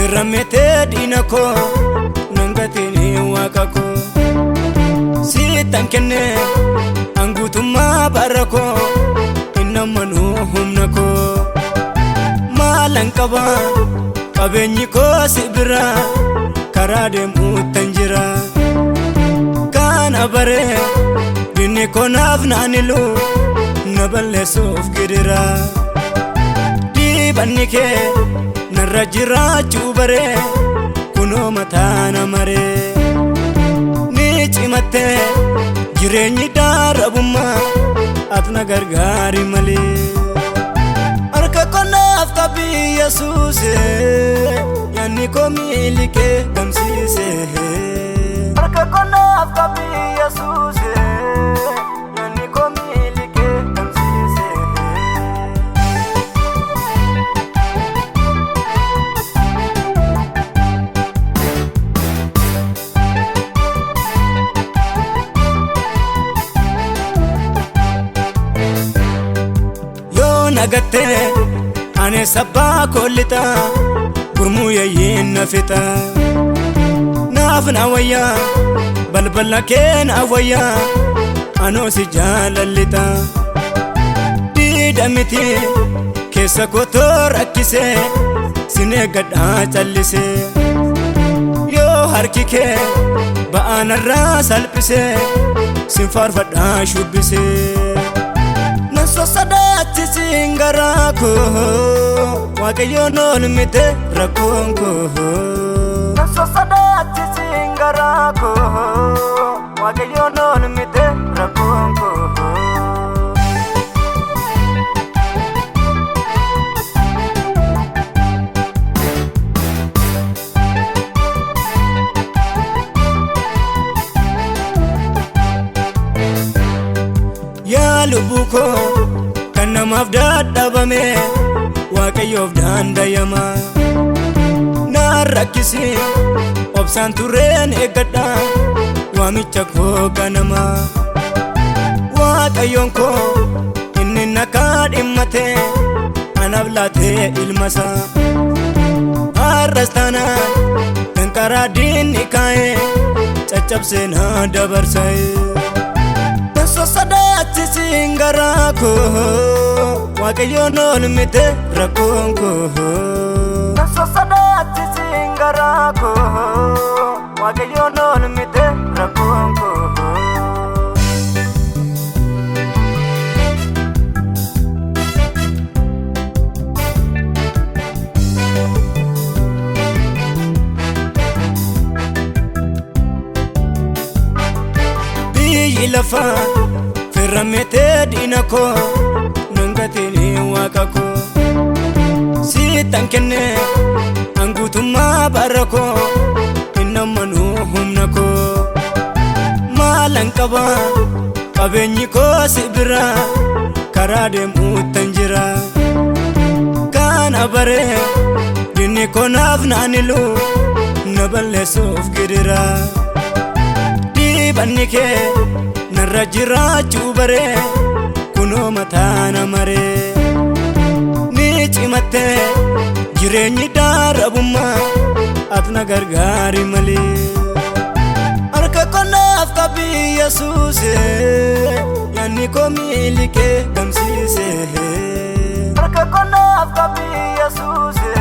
Firamete dinako nangatini wakako Sitan kenne angutuma barako Innamanu humnako Malankaba Qabenyi ko sibira Karade mutanjira Kana bare Dini ko nafnanilu Naballe suf girira Dibannike Narajira chubare Kuno matana mare Nichimate Jirenyi darabumma Atna gargari mali Arka konaf tabi Yesuse Yani ko milike damsise Arka konaf tabi Yesuse Yani ko milike damsise Yo nagatte Ane sabba kolita Gurmu yayin nafita Nafna waya Balbala ken awaya Ano si jalalita Didamiti Kesa kotor akise Sine gada chalise Yo harkike Baana ra salpise Sinfarfada shubise Naso sadati singarako Wakayo nolmite rakonko Naso sadati singarako Wakayo nolmite rakonko Ya lubuko Kana mafdad dabame Wakayof dandayama Narakisi Obsan turen egada Wamicha ko ganama Wakayonko Inni nakad immate Anablate ilmasa Arrastana Tankara din ikaye Chachapse na dabarsay Naso sadati singarako Wakayo nolmite rakonko Naso sadati singarako Wakayo nolmite rakonko Biyi lafa Firamete dinako Nangatini wakako Sitan kenne Angutuma barako Innamanu humnako Malankaba Qabenyi ko sibira Karade mutanjira Kana bare Dini ko nafnanilu Naballe suf girira Dibannike Narajira chubare Kuno matana mare Nichimate Jirenyi darabumma Atna gargari mali Arka konaf tabi Yesuse Yani ko milike damsise Arka konaf tabi Yesuse